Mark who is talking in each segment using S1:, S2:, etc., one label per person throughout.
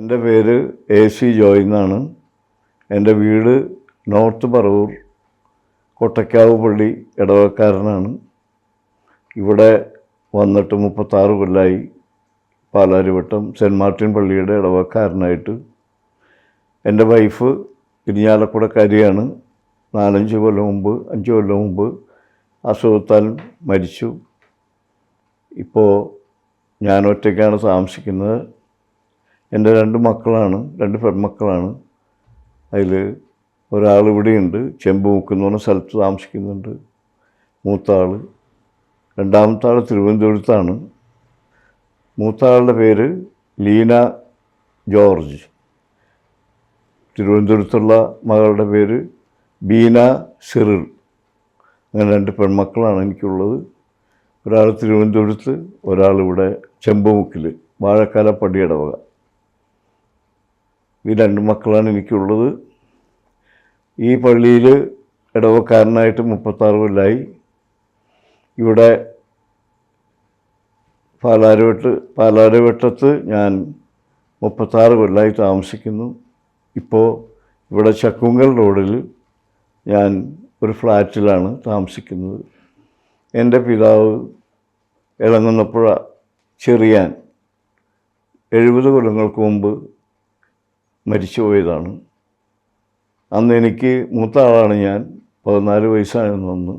S1: എൻ്റെ പേര് AC ജോയ് എന്നാണ്. എൻ്റെ വീട് നോർത്ത് പറവൂർ കൊട്ടക്കാവ് പള്ളി ഇടവക്കാരനാണ്. ഇവിടെ വന്നിട്ട് 36 കൊല്ലമായി. പാലാരിവട്ടം സെൻറ്റ് മാർട്ടിൻ പള്ളിയുടെ ഇടവക്കാരനായിട്ട്. എൻ്റെ വൈഫ് ഇരിഞ്ഞാലക്കുടക്കാരിയാണ്. 5 കൊല്ലം മുമ്പ് അസുഖത്താൽ മരിച്ചു. ഇപ്പോൾ ഞാൻ ഒറ്റയ്ക്കാണ് താമസിക്കുന്നത്. എൻ്റെ 2 മക്കളാണ്, 2 പെൺമക്കളാണ്. അതിൽ ഒരാൾ ഇവിടെയുണ്ട്, ചെമ്പുമുക്ക് എന്ന് പറഞ്ഞ സ്ഥലത്ത് താമസിക്കുന്നുണ്ട്. മൂത്ത ആൾ. രണ്ടാമത്തെ ആൾ തിരുവനന്തപുരത്താണ്. മൂത്ത ആളുടെ പേര് ലീന ജോർജ്. തിരുവനന്തപുരത്തുള്ള മകളുടെ പേര് ബീന സിറിൽ. അങ്ങനെ 2 പെൺമക്കളാണ് എനിക്കുള്ളത്. ഒരാൾ തിരുവനന്തപുരത്ത്, ഒരാളിവിടെ ചെമ്പുമുക്കിൽ വാഴക്കാല പള്ളി ഇടവക. ഈ 2 മക്കളാണ് എനിക്കുള്ളത്. ഈ പള്ളിയിൽ ഇടവക്കാരനായിട്ട് 36 കൊല്ലമായി. ഇവിടെ പാലാരിവട്ടത്ത് ഞാൻ 36 കൊല്ലമായി താമസിക്കുന്നു. ഇപ്പോൾ ഇവിടെ ചക്കുങ്കൽ റോഡിൽ ഞാൻ ഒരു ഫ്ലാറ്റിലാണ് താമസിക്കുന്നത്. എൻ്റെ പിതാവ് ഇളങ്ങുന്നപ്പുഴ ചെറിയാൻ 70 കൊല്ലങ്ങൾക്ക് മുമ്പ് മരിച്ചുപോയതാണ്. അന്ന് എനിക്ക് മൂത്ത ആളാണ് ഞാൻ. 14 വയസ്സായിരുന്നു അന്ന്.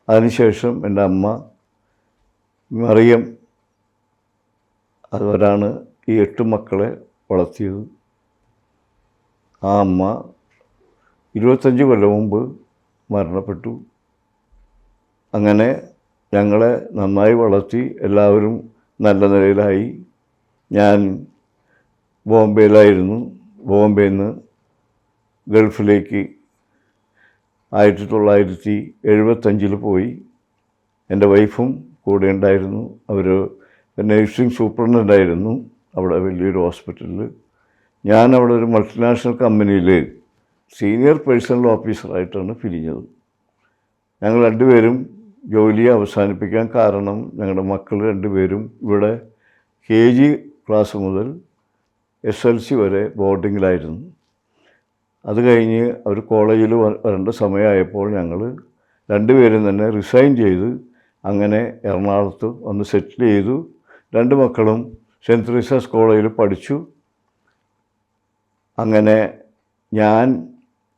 S1: അതിനുശേഷം എൻ്റെ അമ്മ മറിയം, അവരാണ് ഈ 8 മക്കളെ വളർത്തിയത്. ആ അമ്മ 25 കൊല്ലം മുമ്പ് മരണപ്പെട്ടു. അങ്ങനെ ഞങ്ങളെ നന്നായി വളർത്തി. എല്ലാവരും നല്ല നിലയിലായി. ഞാൻ ബോംബെയിലായിരുന്നു. ബോംബെയിൽ നിന്ന് ഗൾഫിലേക്ക് 1975 പോയി. എൻ്റെ വൈഫും കൂടെ ഉണ്ടായിരുന്നു. അവർ നഴ്സിംഗ് സൂപ്രണ്ടായിരുന്നു അവിടെ വലിയൊരു ഹോസ്പിറ്റലിൽ. ഞാൻ അവിടെ ഒരു മൾട്ടിനാഷണൽ കമ്പനിയിൽ സീനിയർ പേഴ്സണൽ ഓഫീസറായിട്ടാണ് പിരിഞ്ഞത്. ഞങ്ങൾ 2 പേരും ജോലി അവസാനിപ്പിക്കാൻ കാരണം ഞങ്ങളുടെ മക്കൾ 2 പേരും ഇവിടെ KG ക്ലാസ് മുതൽ SLC വരെ ബോർഡിങ്ങിലായിരുന്നു. അത് കഴിഞ്ഞ് അവർ കോളേജിൽ വരേണ്ട സമയമായപ്പോൾ ഞങ്ങൾ 2 പേരും തന്നെ റിസൈൻ ചെയ്ത് അങ്ങനെ എറണാകുളത്ത് വന്ന് സെറ്റിൽ ചെയ്തു. 2 മക്കളും സെൻറ്റ് തെരേസാസ് കോളേജിൽ പഠിച്ചു. അങ്ങനെ ഞാൻ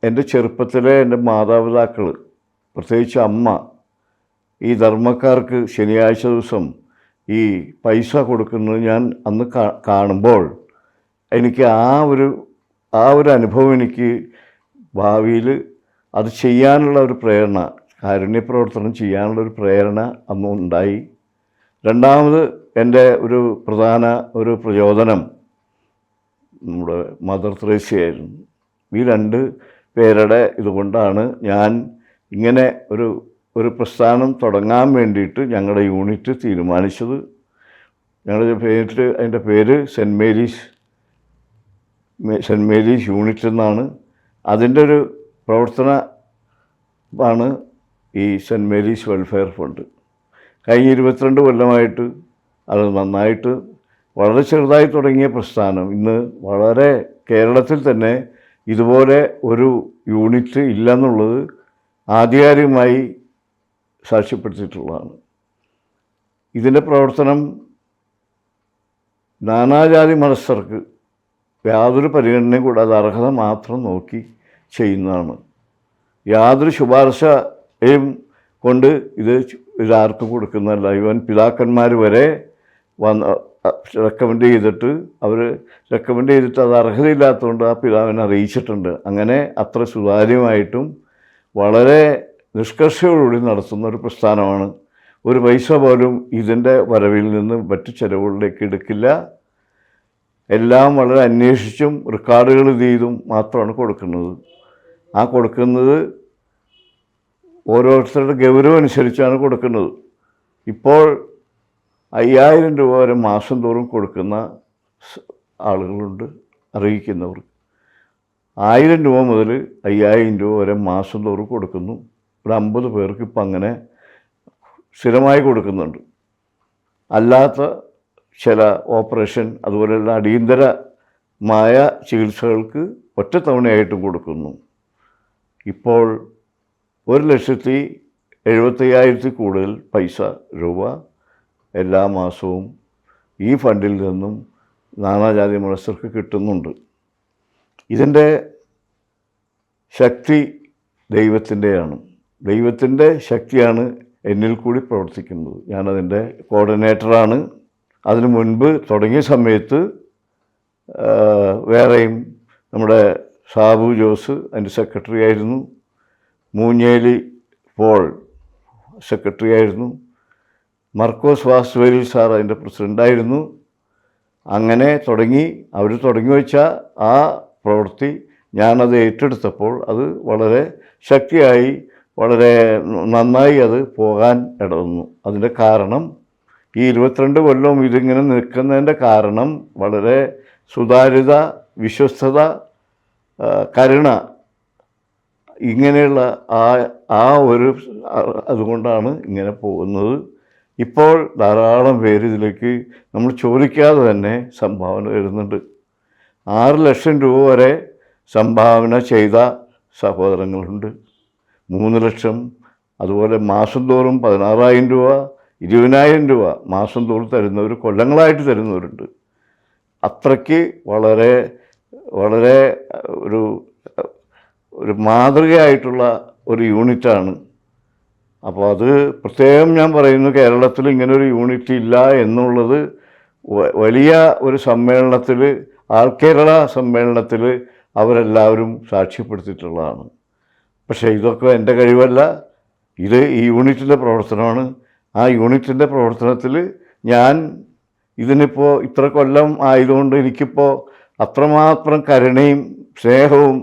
S1: എൻ്റെ ചെറുപ്പത്തിലെ എൻ്റെ മാതാപിതാക്കൾ, പ്രത്യേകിച്ച് അമ്മ, ഈ ധർമ്മക്കാർക്ക് ശനിയാഴ്ച ദിവസം ഈ പൈസ കൊടുക്കുന്നത് ഞാൻ അന്ന് കാണുമ്പോൾ എനിക്ക് ആ ഒരു അനുഭവം എനിക്ക് ഭാവിയിൽ അത് ചെയ്യാനുള്ള ഒരു പ്രേരണ, കാരുണ്യപ്രവർത്തനം ചെയ്യാനുള്ള ഒരു പ്രേരണ അന്ന് ഉണ്ടായി. രണ്ടാമത് എൻ്റെ ഒരു പ്രധാന പ്രചോദനം നമ്മുടെ മദർ തെരേസയായിരുന്നു. ഈ 2 പേരുടെ ഇതുകൊണ്ടാണ് ഞാൻ ഇങ്ങനെ ഒരു പ്രസ്ഥാനം തുടങ്ങാൻ വേണ്ടിയിട്ട് ഞങ്ങളുടെ യൂണിറ്റ് തീരുമാനിച്ചത്. അതിൻ്റെ പേര് സെൻറ്റ് മേരീസ് യൂണിറ്റ് എന്നാണ്. അതിൻ്റെ ഒരു പ്രവർത്തനമാണ് ഈ സെൻറ്റ് മേരീസ് വെൽഫെയർ ഫണ്ട്. കഴിഞ്ഞ 22 കൊല്ലമായിട്ട് അത് നന്നായിട്ട് വളരെ ചെറുതായി തുടങ്ങിയ പ്രസ്ഥാനം ഇന്ന് വളരെ കേരളത്തിൽ തന്നെ ഇതുപോലെ ഒരു യൂണിറ്റ് ഇല്ലെന്നുള്ളത് ആധികാരികമായി സാക്ഷ്യപ്പെടുത്തിയിട്ടുള്ളതാണ്. ഇതിൻ്റെ പ്രവർത്തനം നാനാജാതി മതസ്ഥർക്ക് യാതൊരു പരിഗണനയും കൂടാതെ അർഹത മാത്രം നോക്കി ചെയ്യുന്നതാണ്. യാതൊരു ശുപാർശയും കൊണ്ട് ഇതാർക്കും കൊടുക്കുന്നതല്ല. ഇവൻ പിതാക്കന്മാർ വരെ റെക്കമെൻഡ് ചെയ്തിട്ട് അത് അർഹതയില്ലാത്തതുകൊണ്ട് ആ പിതാവിനെ അറിയിച്ചിട്ടുണ്ട്. അങ്ങനെ അത്ര സുതാര്യമായിട്ടും വളരെ നിഷ്കർഷയോടുകൂടി നടത്തുന്ന ഒരു പ്രസ്ഥാനമാണ്. ഒരു പൈസ പോലും ഇതിൻ്റെ വരവിൽ നിന്ന് മറ്റ് ചിലവുകളിലേക്ക് എടുക്കില്ല. എല്ലാം വളരെ അന്വേഷിച്ചും റെക്കോർഡുകൾ ചെയ്തും മാത്രമാണ് കൊടുക്കുന്നത്. ആ കൊടുക്കുന്നത് ഓരോരുത്തരുടെ ഗൗരവം അനുസരിച്ചാണ് കൊടുക്കുന്നത്. ഇപ്പോൾ 5000 രൂപ വരെ മാസം തോറും കൊടുക്കുന്ന ആളുകളുണ്ട്, അറിയിക്കുന്നവർ. 1000 രൂപ മുതൽ 5000 രൂപ വരെ മാസം തോറും കൊടുക്കുന്നു. ഒരു 50 പേർക്ക് ഇപ്പം അങ്ങനെ സ്ഥിരമായി കൊടുക്കുന്നുണ്ട്. അല്ലാത്ത ചില ഓപ്പറേഷൻ അതുപോലെയുള്ള അടിയന്തര മായ ചികിത്സകൾക്ക് ഒറ്റത്തവണയായിട്ടും കൊടുക്കുന്നു. ഇപ്പോൾ 1,75,000 കൂടുതൽ രൂപ എല്ലാ മാസവും ഈ ഫണ്ടിൽ നിന്നും നാനാജാതി മതസ്ഥർക്ക് കിട്ടുന്നുണ്ട്. ഇതിൻ്റെ ശക്തി ദൈവത്തിൻ്റെയാണ്. ദൈവത്തിൻ്റെ ശക്തിയാണ് എന്നിൽ കൂടി പ്രവർത്തിക്കുന്നത്. ഞാനതിൻ്റെ കോർഡിനേറ്ററാണ്. അതിനു മുൻപ് തുടങ്ങിയ സമയത്ത് വേറെയും നമ്മുടെ സാബു ജോസ് അതിൻ്റെ സെക്രട്ടറി ആയിരുന്നു, മൂഞ്ഞേലി പോൾ സെക്രട്ടറി ആയിരുന്നു, മർക്കോസ് വാസുവേലി സാർ അതിൻ്റെ പ്രസിഡൻ്റായിരുന്നു. അങ്ങനെ അവർ തുടങ്ങി വെച്ച ആ പ്രവൃത്തി ഞാനത് ഏറ്റെടുത്തപ്പോൾ അത് വളരെ ശക്തിയായി, വളരെ നന്നായി അത് പോകാൻ ഇടവന്നു. അതിൻ്റെ കാരണം ഈ 22 കൊല്ലവും ഇതിങ്ങനെ നിൽക്കുന്നതിൻ്റെ കാരണം വളരെ സുതാര്യത, വിശ്വസ്തത, കരുണ, ഇങ്ങനെയുള്ള അതുകൊണ്ടാണ് ഇങ്ങനെ പോകുന്നത്. ഇപ്പോൾ ധാരാളം പേര് ഇതിലേക്ക് നമ്മൾ ചോദിക്കാതെ തന്നെ സംഭാവന തരുന്നുണ്ട്. 6 ലക്ഷം രൂപ വരെ സംഭാവന ചെയ്ത സഹോദരങ്ങളുണ്ട്. 3 ലക്ഷം, അതുപോലെ മാസം തോറും 16,000 രൂപ, 20,000 രൂപ മാസം തോറും തരുന്നവർ, കൊല്ലങ്ങളായിട്ട് തരുന്നവരുണ്ട്. അത്രയ്ക്ക് വളരെ വളരെ ഒരു മാതൃകയായിട്ടുള്ള ഒരു യൂണിറ്റാണ്. അപ്പോൾ അത് പ്രത്യേകം ഞാൻ പറയുന്നു, കേരളത്തിൽ ഇങ്ങനൊരു യൂണിറ്റ് ഇല്ല എന്നുള്ളത് വലിയ ഒരു സമ്മേളനത്തിൽ, കേരള സമ്മേളനത്തിൽ അവരെല്ലാവരും സാക്ഷ്യപ്പെടുത്തിയിട്ടുള്ളതാണ്. പക്ഷേ ഇതൊക്കെ എൻ്റെ കഴിവല്ല, ഇത് ഈ യൂണിറ്റിൻ്റെ പ്രവർത്തനമാണ്. ആ യൂണിറ്റിൻ്റെ പ്രവർത്തനത്തിൽ ഞാൻ ഇതിനിപ്പോൾ ഇത്ര കൊല്ലം ആയതുകൊണ്ട് എനിക്കിപ്പോൾ അത്രമാത്രം കരുണയും സ്നേഹവും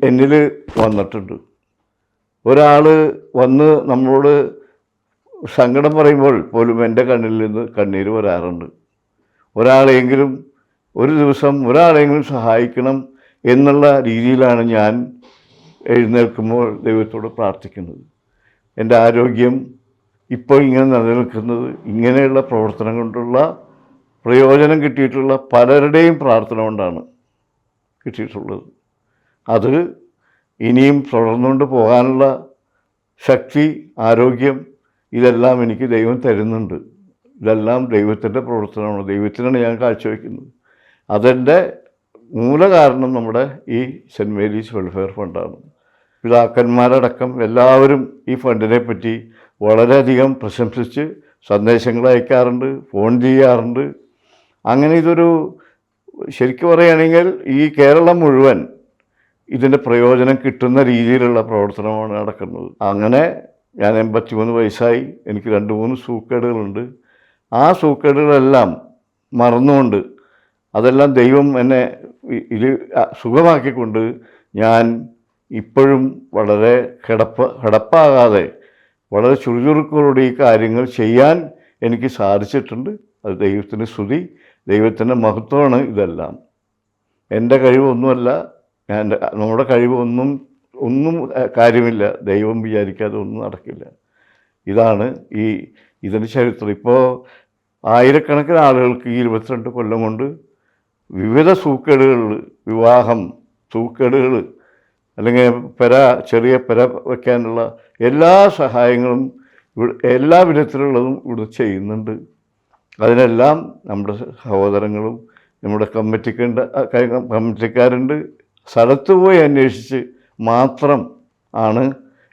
S1: എന്നിൽ വന്നിട്ടുണ്ട്. ഒരാൾ വന്ന് നമ്മളോട് സങ്കടം പറയുമ്പോൾ പോലും എൻ്റെ കണ്ണിൽ നിന്ന് കണ്ണീര് വരാറുണ്ട്. ഒരാളെങ്കിലും ഒരു ദിവസം ഒരാളെങ്കിലും സഹായിക്കണം എന്നുള്ള രീതിയിലാണ് ഞാൻ എഴുന്നേൽക്കുമ്പോൾ ദൈവത്തോട് പ്രാർത്ഥിക്കുന്നത്. എൻ്റെ ആരോഗ്യം ഇപ്പോൾ ഇങ്ങനെ നിലനിൽക്കുന്നത് ഇങ്ങനെയുള്ള പ്രവർത്തനം കൊണ്ടുള്ള പ്രയോജനം കിട്ടിയിട്ടുള്ള പലരുടെയും പ്രാർത്ഥന കൊണ്ടാണ് കിട്ടിയിട്ടുള്ളത്. അത് ഇനിയും തുടർന്നുകൊണ്ട് പോകാനുള്ള ശക്തി, ആരോഗ്യം, ഇതെല്ലാം എനിക്ക് ദൈവം തരുന്നുണ്ട്. ഇതെല്ലാം ദൈവത്തിൻ്റെ പ്രവർത്തനമാണ്, ദൈവത്തിനാണ് ഞാൻ കാഴ്ചവെക്കുന്നത്. അതെൻ്റെ മൂലകാരണം നമ്മുടെ ഈ സെൻറ്റ് മേരീസ് വെൽഫെയർ ഫണ്ടാണ്. പിതാക്കന്മാരടക്കം എല്ലാവരും ഈ ഫണ്ടിനെ പറ്റി വളരെയധികം പ്രശംസിച്ച് സന്ദേശങ്ങൾ അയക്കാറുണ്ട്, ഫോൺ ചെയ്യാറുണ്ട്. അങ്ങനെ ഇതൊരു ശരിക്കും പറയുകയാണെങ്കിൽ ഈ കേരളം മുഴുവൻ ഇതിൻ്റെ പ്രയോജനം കിട്ടുന്ന രീതിയിലുള്ള പ്രവർത്തനമാണ് നടക്കുന്നത്. അങ്ങനെ ഞാൻ 83 വയസ്സായി, എനിക്ക് 2-3 സൂക്കേടുകളുണ്ട്. ആ സൂക്കേടുകളെല്ലാം മറന്നുകൊണ്ട്, അതെല്ലാം ദൈവം എന്നെ സുഖമാക്കിക്കൊണ്ട് ഞാൻ ഇപ്പോഴും വളരെ കിടപ്പാകാതെ വളരെ ചുറുചുറുക്കോടെ ഈ കാര്യങ്ങൾ ചെയ്യാൻ എനിക്ക് സാധിച്ചിട്ടുണ്ട്. അത് ദൈവത്തിൻ്റെ സ്തുതി, ദൈവത്തിൻ്റെ മഹത്വമാണ് ഇതെല്ലാം. എൻ്റെ കഴിവൊന്നുമല്ല, നമ്മുടെ കഴിവൊന്നും കാര്യമില്ല. ദൈവം വിചാരിക്കാതെ ഒന്നും നടക്കില്ല. ഇതാണ് ഇതിൻ്റെ ചരിത്രം. ഇപ്പോൾ ആയിരക്കണക്കിന് ആളുകൾക്ക് ഈ 22 കൊല്ലം കൊണ്ട് വിവിധ സൂക്കേടുകൾ, വിവാഹം, സൂക്കേടുകൾ, അല്ലെങ്കിൽ ചെറിയ പെര വയ്ക്കാനുള്ള എല്ലാ സഹായങ്ങളും എല്ലാ വിധത്തിലുള്ളതും ഇവിടെ ചെയ്യുന്നുണ്ട്. അതിനെല്ലാം നമ്മുടെ സഹോദരങ്ങളും നമ്മുടെ കമ്മിറ്റിക്കാരുണ്ട്. സ്ഥലത്ത് പോയി അന്വേഷിച്ച് മാത്രം ആണ്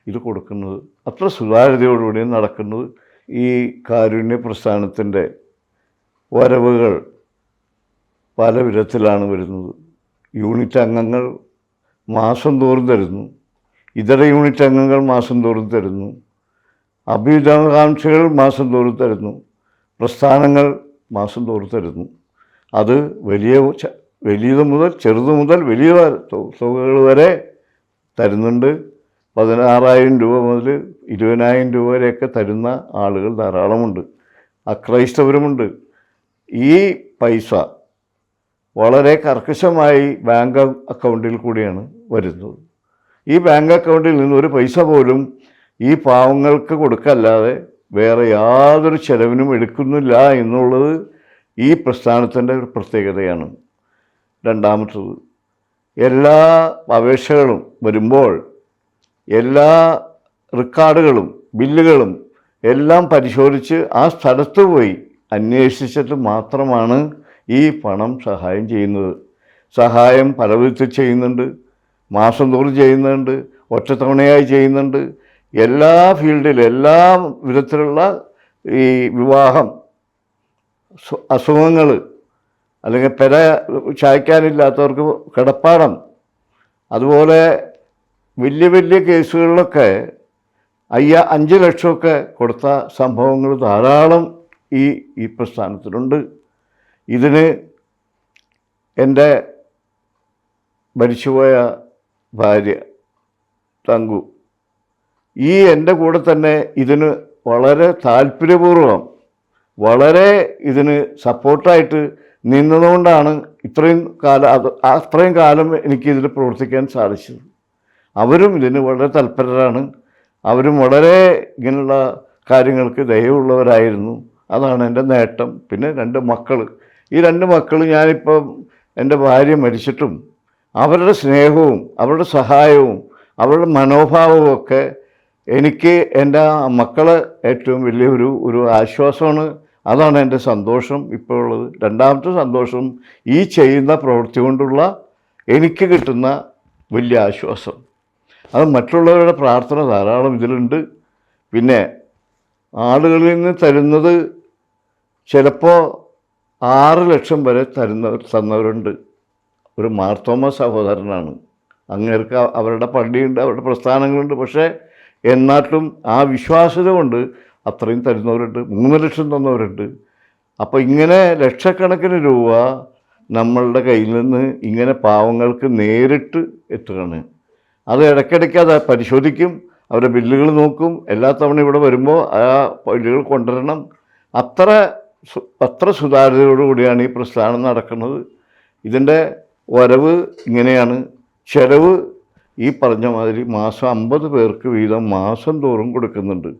S1: ഇത് കൊടുക്കുന്നത്. അത്ര സുതാര്യതയോടുകൂടി നടക്കുന്നത്. ഈ കാരുണ്യ പ്രസ്ഥാനത്തിൻ്റെ വരവുകൾ പല വിധത്തിലാണ് വരുന്നത്. യൂണിറ്റ് അംഗങ്ങൾ മാസം തോറും തരുന്നു, ഇതര യൂണിറ്റ് അംഗങ്ങൾ മാസം തോറും തരുന്നു, അഭ്യുദയകാംക്ഷികൾ മാസം തോറും തരുന്നു, പ്രസ്ഥാനങ്ങൾ മാസം തോറും തരുന്നു. അത് വലിയത് മുതൽ ചെറുത് മുതൽ വലിയ തുകകൾ വരെ തരുന്നുണ്ട്. 16,000 രൂപ മുതൽ 20,000 രൂപ വരെയൊക്കെ തരുന്ന ആളുകൾ ധാരാളമുണ്ട്. അക്രൈസ്തവരുമുണ്ട്. ഈ പൈസ വളരെ കർക്കശമായി ബാങ്ക് അക്കൗണ്ടിൽ കൂടിയാണ് വരുന്നത്. ഈ ബാങ്ക് അക്കൗണ്ടിൽ നിന്ന് ഒരു പൈസ പോലും ഈ പാവങ്ങൾക്ക് കൊടുക്കല്ലാതെ വേറെ യാതൊരു ചെലവിനും എടുക്കുന്നില്ല എന്നുള്ളത് ഈ പ്രസ്ഥാനത്തിൻ്റെ ഒരു പ്രത്യേകതയാണ്. രണ്ടാമത്തത്, എല്ലാ അപേക്ഷകളും വരുമ്പോൾ എല്ലാ റെക്കോർഡുകളും ബില്ലുകളും എല്ലാം പരിശോധിച്ച് ആ സ്ഥലത്ത് പോയി അന്വേഷിച്ചിട്ട് മാത്രമാണ് ഈ പണം സഹായം ചെയ്യുന്നത്. സഹായം പല വിധത്തിൽ ചെയ്യുന്നുണ്ട്, മാസം തോറും ചെയ്യുന്നുണ്ട്, ഒറ്റത്തവണയായി ചെയ്യുന്നുണ്ട്. എല്ലാ ഫീൽഡിലും എല്ലാ വിധത്തിലുള്ള ഈ വിവാഹം, അസുഖങ്ങൾ, അല്ലെങ്കിൽ പെര ചായ്ക്കാനില്ലാത്തവർക്ക് കിടപ്പാടം, അതുപോലെ വലിയ വലിയ കേസുകളിലൊക്കെ 5 ലക്ഷമൊക്കെ കൊടുത്ത സംഭവങ്ങൾ ധാരാളം ഈ പ്രസ്ഥാനത്തിലുണ്ട്. ഇതിന് എൻ്റെ മരിച്ചുപോയ ഭാര്യ തങ്കു എൻ്റെ കൂടെ തന്നെ ഇതിന് വളരെ താല്പര്യപൂർവ്വം വളരെ ഇതിന് സപ്പോർട്ടായിട്ട് നിന്നതുകൊണ്ടാണ് അത്രയും കാലം എനിക്കിതിൽ പ്രവർത്തിക്കാൻ സാധിച്ചത്. അവരും ഇതിന് വളരെ തൽപരരാണ്. അവരും വളരെ ഇങ്ങനെയുള്ള കാര്യങ്ങൾക്ക് ദയവുള്ളവരായിരുന്നു. അതാണ് എൻ്റെ നേട്ടം. പിന്നെ 2 മക്കൾ, ഈ 2 മക്കൾ ഞാനിപ്പം എൻ്റെ ഭാര്യ മരിച്ചിട്ടും അവരുടെ സ്നേഹവും അവരുടെ സഹായവും അവരുടെ മനോഭാവവും ഒക്കെ എനിക്ക് എൻ്റെ മക്കളെ ഏറ്റവും വലിയൊരു ആശ്വാസമാണ്. അതാണ് എൻ്റെ സന്തോഷം ഇപ്പോൾ ഉള്ളത്. രണ്ടാമത്തെ സന്തോഷം ഈ ചെയ്യുന്ന പ്രവൃത്തി കൊണ്ടുള്ള എനിക്ക് കിട്ടുന്ന വലിയ ആശ്വാസം. അത് മറ്റുള്ളവരുടെ പ്രാർത്ഥന ധാരാളം ഇതിലുണ്ട്. പിന്നെ ആളുകളിൽ നിന്ന് തരുന്നത് ചിലപ്പോൾ 6 ലക്ഷം വരെ തന്നവരുണ്ട്. ഒരു മാർത്തോമ സഹോദരനാണ്. അങ്ങേർക്ക് അവരുടെ പള്ളിയുണ്ട്, അവരുടെ പ്രസ്ഥാനങ്ങളുണ്ട്. പക്ഷേ എന്നാലും ആ വിശ്വാസ്യത കൊണ്ട് അത്രയും തരുന്നവരുണ്ട്. 3 ലക്ഷം തന്നവരുണ്ട്. അപ്പോൾ ഇങ്ങനെ ലക്ഷക്കണക്കിന് രൂപ നമ്മളുടെ കയ്യിൽ നിന്ന് ഇങ്ങനെ പാവങ്ങൾക്ക് നേരിട്ട് എത്തുകയാണ്. അത് ഇടയ്ക്കിടയ്ക്ക് അത് പരിശോധിക്കും, അവരുടെ ബില്ലുകൾ നോക്കും. എല്ലാ തവണ ഇവിടെ വരുമ്പോൾ ആ ബില്ലുകൾ കൊണ്ടുവരണം. അത്ര സുതാര്യതയോടുകൂടിയാണ് ഈ പ്രസ്ഥാനം നടക്കുന്നത്. ഇതിൻ്റെ വരവ് ഇങ്ങനെയാണ്. ചെലവ് ഈ പറഞ്ഞ മാതിരി മാസം 50 പേർക്ക് വീതം മാസം തോറും കൊടുക്കുന്നുണ്ട്.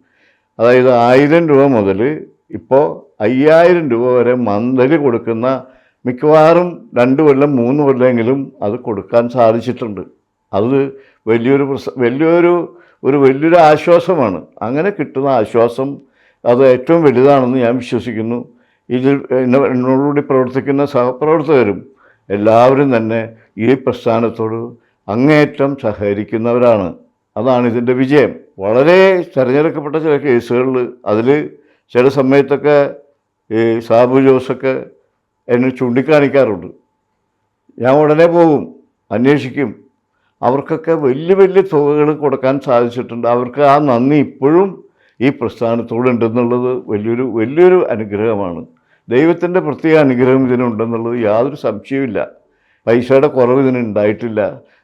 S1: അതായത് 1000 രൂപ മുതൽ ഇപ്പോൾ 5000 രൂപ വരെ മന്ത്ലി കൊടുക്കുന്ന മിക്കവാറും 2 കൊല്ലം 3 കൊല്ലമെങ്കിലും അത് കൊടുക്കാൻ സാധിച്ചിട്ടുണ്ട്. അത് വലിയൊരു ആശ്വാസമാണ്. അങ്ങനെ കിട്ടുന്ന ആശ്വാസം അത് ഏറ്റവും വലുതാണെന്ന് ഞാൻ വിശ്വസിക്കുന്നു. ഇതിൽ എന്നോടുകൂടി പ്രവർത്തിക്കുന്ന സഹപ്രവർത്തകരും എല്ലാവരും തന്നെ ഈ പ്രസ്ഥാനത്തോട് അങ്ങേയറ്റം സഹകരിക്കുന്നവരാണ്. അതാണ് ഇതിൻ്റെ വിജയം. വളരെ തിരഞ്ഞെടുക്കപ്പെട്ട ചില കേസുകളിൽ അതിൽ ചില സമയത്തൊക്കെ ഈ സാബു ജോസൊക്കെ എന്നെ ചൂണ്ടിക്കാണിക്കാറുണ്ട്. ഞാൻ ഉടനെ പോകും, അന്വേഷിക്കും. അവർക്കൊക്കെ വലിയ വലിയ തുകകൾ കൊടുക്കാൻ സാധിച്ചിട്ടുണ്ട്. അവർക്ക് ആ നന്ദി ഇപ്പോഴും ഈ പ്രസ്ഥാനത്തോടുണ്ടെന്നുള്ളത് വലിയൊരു അനുഗ്രഹമാണ്. ദൈവത്തിൻ്റെ പ്രത്യേക അനുഗ്രഹം ഇതിനുണ്ടെന്നുള്ളത് യാതൊരു സംശയവുമില്ല. പൈസയുടെ കുറവ് ഇതിനുണ്ടായിട്ടില്ല.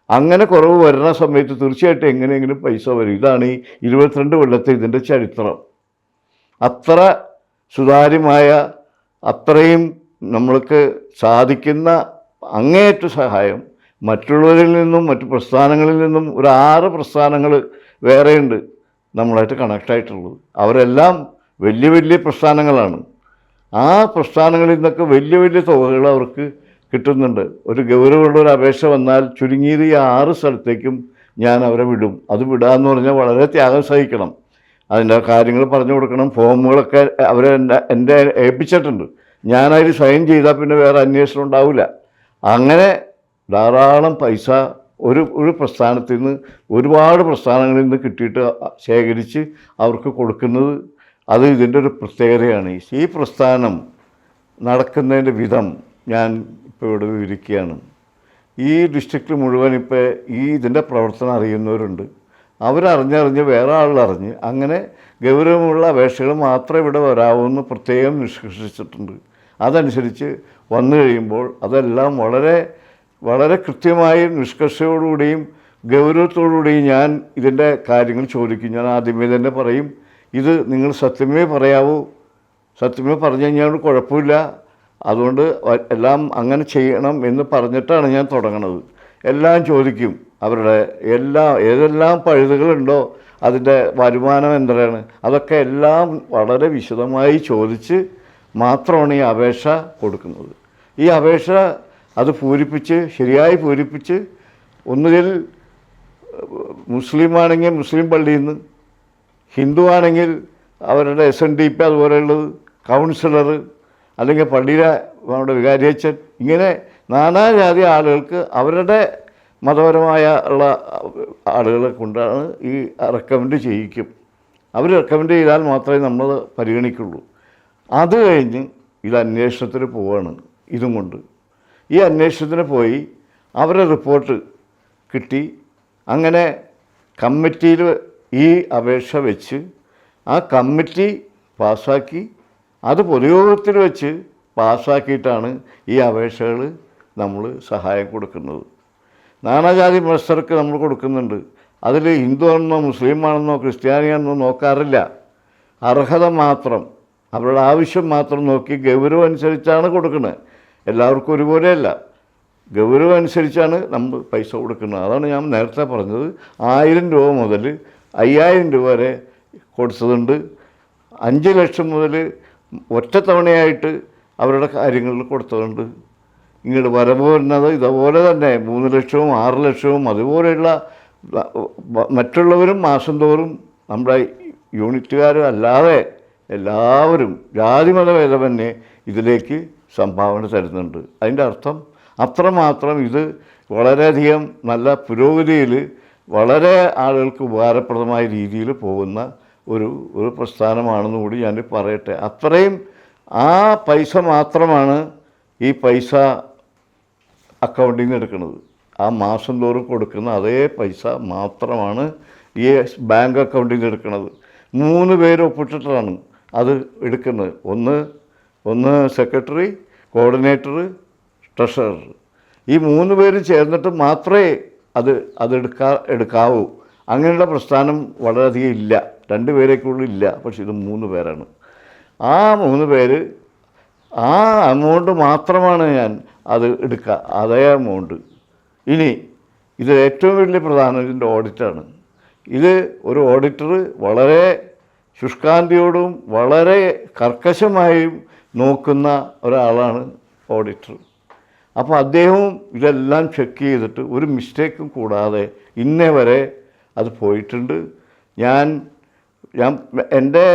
S1: അങ്ങനെ കുറവ് വരുന്ന സമയത്ത് തീർച്ചയായിട്ടും എങ്ങനെയെങ്കിലും പൈസ വരും. ഇതാണ് ഈ 22 കൊല്ലത്തെ ഇതിൻ്റെ ചരിത്രം. അത്ര സുതാര്യമായ, അത്രയും നമ്മൾക്ക് സാധിക്കുന്ന അങ്ങേയറ്റ സഹായം മറ്റുള്ളവരിൽ നിന്നും മറ്റു പ്രസ്ഥാനങ്ങളിൽ നിന്നും ഒരു 6 പ്രസ്ഥാനങ്ങൾ വേറെയുണ്ട് നമ്മളായിട്ട് കണക്റ്റായിട്ടുള്ളത്. അവരെല്ലാം വലിയ വലിയ പ്രസ്ഥാനങ്ങളാണ്. ആ പ്രസ്ഥാനങ്ങളിൽ നിന്നൊക്കെ വലിയ വലിയ തുകകൾ അവർക്ക് കിട്ടുന്നുണ്ട്. ഒരു ഗൗരവമുള്ള ഒരു അപേക്ഷ വന്നാൽ ചുരുങ്ങിയത് ഈ 6 സ്ഥലത്തേക്കും ഞാൻ അവരെ വിടും. അത് വിടാമെന്ന് പറഞ്ഞാൽ വളരെ ത്യാഗം സഹിക്കണം. അതിൻ്റെ കാര്യങ്ങൾ പറഞ്ഞു കൊടുക്കണം. ഫോമുകളൊക്കെ അവരെ എൻ്റെ ഏൽപ്പിച്ചിട്ടുണ്ട്. ഞാനതിൽ സൈൻ ചെയ്താൽ പിന്നെ വേറെ അന്വേഷണം ഉണ്ടാവില്ല. അങ്ങനെ ധാരാളം പൈസ ഒരു പ്രസ്ഥാനത്തിൽ നിന്ന് ഒരുപാട് പ്രസ്ഥാനങ്ങളിൽ നിന്ന് കിട്ടിയിട്ട് ശേഖരിച്ച് അവർക്ക് കൊടുക്കുന്നത് അത് ഇതിൻ്റെ ഒരു പ്രത്യേകതയാണ്. ഈ പ്രസ്ഥാനം നടക്കുന്നതിൻ്റെ വിധം ഞാൻ ഇപ്പോൾ ഇവിടെ വിവരിക്കുകയാണ്. ഈ ഡിസ്ട്രിക്റ്റിൽ മുഴുവൻ ഇപ്പോൾ ഇതിൻ്റെ പ്രവർത്തനം അറിയുന്നവരുണ്ട്. അവരറിഞ്ഞ് വേറെ ആളറിഞ്ഞ് അങ്ങനെ ഗൗരവമുള്ള അപേക്ഷകൾ മാത്രമേ ഇവിടെ വരാവൂന്ന് പ്രത്യേകം നിഷ്കർഷിച്ചിട്ടുണ്ട്. അതനുസരിച്ച് വന്നു കഴിയുമ്പോൾ അതെല്ലാം വളരെ കൃത്യമായി നിഷ്കർഷയോടുകൂടിയും ഗൗരവത്തോടുകൂടിയും ഞാൻ ഇതിൻ്റെ കാര്യങ്ങൾ ചോദിക്കും. ഞാൻ ആദ്യമേ തന്നെ പറയും, ഇത് നിങ്ങൾ സത്യമേ പറയാവൂ, സത്യമേ പറഞ്ഞു കഴിഞ്ഞാൽ കുഴപ്പമില്ല, അതുകൊണ്ട് എല്ലാം അങ്ങനെ ചെയ്യണം എന്ന് പറഞ്ഞിട്ടാണ് ഞാൻ തുടങ്ങുന്നത്. എല്ലാം ചോദിക്കും. അവരുടെ ഏതെല്ലാം പഴുതുകളുണ്ടോ, അതിൻ്റെ വരുമാനം എന്താണ്, അതൊക്കെ എല്ലാം വളരെ വിശദമായി ചോദിച്ച് മാത്രമാണ് ഈ അപേക്ഷ കൊടുക്കുന്നത്. ഈ അപേക്ഷ അത് ശരിയായി പൂരിപ്പിച്ച് ഒന്നുകിൽ മുസ്ലിമാണെങ്കിൽ മുസ്ലിം പള്ളിയിൽ നിന്ന്, ഹിന്ദു ആണെങ്കിൽ അവരുടെ SNDP അതുപോലെയുള്ളത്, കൗൺസിലർ, അല്ലെങ്കിൽ പള്ളിയിലെ നമ്മുടെ വികാരിയച്ഛൻ, ഇങ്ങനെ നാനാജാതി ആളുകൾക്ക് അവരുടെ മതപരമായ ഉള്ള ആളുകളെ കൊണ്ടാണ് ഈ റെക്കമെൻഡ് ചെയ്യിക്കും. അവർ റെക്കമെൻഡ് ചെയ്താൽ മാത്രമേ നമ്മൾ പരിഗണിക്കുള്ളൂ. അത് കഴിഞ്ഞ് ഇത് അന്വേഷണത്തിന് പോവുകയാണ്. ഇതും കൊണ്ട് ഈ അന്വേഷണത്തിന് പോയി അവരുടെ റിപ്പോർട്ട് കിട്ടി. അങ്ങനെ കമ്മിറ്റിയിൽ ഈ അപേക്ഷ വെച്ച് ആ കമ്മിറ്റി പാസ്സാക്കി, അത് പൊതുയോഗത്തിൽ വെച്ച് പാസ്സാക്കിയിട്ടാണ് ഈ അപേക്ഷകൾ നമ്മൾ സഹായം കൊടുക്കുന്നത്. നാനാജാതി മത്സരക്ക് നമ്മൾ കൊടുക്കുന്നുണ്ട്. അതിൽ ഹിന്ദു ആണെന്നോ മുസ്ലിം ആണെന്നോ ക്രിസ്ത്യാനിയാണെന്നോ നോക്കാറില്ല. അർഹത മാത്രം, അവരുടെ ആവശ്യം മാത്രം നോക്കി ഗൗരവം അനുസരിച്ചാണ് കൊടുക്കുന്നത്. എല്ലാവർക്കും ഒരുപോലെയല്ല, ഗൗരവം അനുസരിച്ചാണ് നമ്മൾ പൈസ കൊടുക്കുന്നത്. അതാണ് ഞാൻ നേരത്തെ പറഞ്ഞത്. 1000 രൂപ മുതൽ 5000 രൂപ വരെ കൊടുത്തതുണ്ട്. 5 ലക്ഷം മുതൽ ഒറ്റത്തവണയായിട്ട് അവരുടെ കാര്യങ്ങളിൽ കൊടുത്തതുണ്ട്. ഇങ്ങോട്ട് വരുന്നത് ഇതുപോലെ തന്നെ 3 ലക്ഷവും 6 ലക്ഷവും അതുപോലെയുള്ള മറ്റുള്ളവരും മാസം തോറും നമ്മുടെ യൂണിറ്റുകാരും അല്ലാതെ എല്ലാവരും ജാതിമതഭേദമന്യേ ഇതിലേക്ക് സംഭാവന തരുന്നുണ്ട്. അതിൻ്റെ അർത്ഥം അത്രമാത്രം ഇത് വളരെയധികം നല്ല പുരോഗതിയിൽ വളരെ ആളുകൾക്ക് ഉപകാരപ്രദമായ രീതിയിൽ പോകുന്ന ഒരു പ്രസ്ഥാനമാണെന്ന് കൂടി ഞാൻ പറയട്ടെ. അത്രയും ആ പൈസ മാത്രമാണ് ഈ പൈസ അക്കൗണ്ടിൽ നിന്ന് എടുക്കുന്നത്. ആ മാസം തോറും കൊടുക്കുന്ന അതേ പൈസ മാത്രമാണ് ഈ ബാങ്ക് അക്കൗണ്ടിൽ നിന്ന് എടുക്കുന്നത്. 3 പേര് ഒപ്പിട്ടിട്ടാണ് അത് എടുക്കുന്നത്. ഒന്ന് സെക്രട്ടറി, കോർഡിനേറ്റർ, ട്രഷറർ. ഈ 3 പേര് ചേർന്നിട്ട് മാത്രമേ എടുക്കാവൂ. അങ്ങനെയുള്ള പ്രസ്ഥാനം വളരെയധികം ഇല്ല. 2 പേരേക്കുള്ളിൽ ഇല്ല. പക്ഷെ ഇത് 3 പേരാണ്. ആ 3 പേര് ആ എമൗണ്ട് മാത്രമാണ് ഞാൻ അത് എടുക്കുക, അതേ എമൗണ്ട്. ഇനി ഇത് ഏറ്റവും വലിയ പ്രധാനം ഇതിൻ്റെ ഓഡിറ്റാണ്. ഇത് ഒരു ഓഡിറ്റർ വളരെ ശുഷ്കാന്തിയോടും വളരെ കർക്കശമായും നോക്കുന്ന ഒരാളാണ് ഓഡിറ്റർ. അപ്പോൾ അദ്ദേഹവും ഇതെല്ലാം ചെക്ക് ചെയ്തിട്ട് ഒരു മിസ്റ്റേക്കും കൂടാതെ ഇന്നേ വരെ അത് പോയിട്ടുണ്ട്. ഞാൻ എൻ്റെ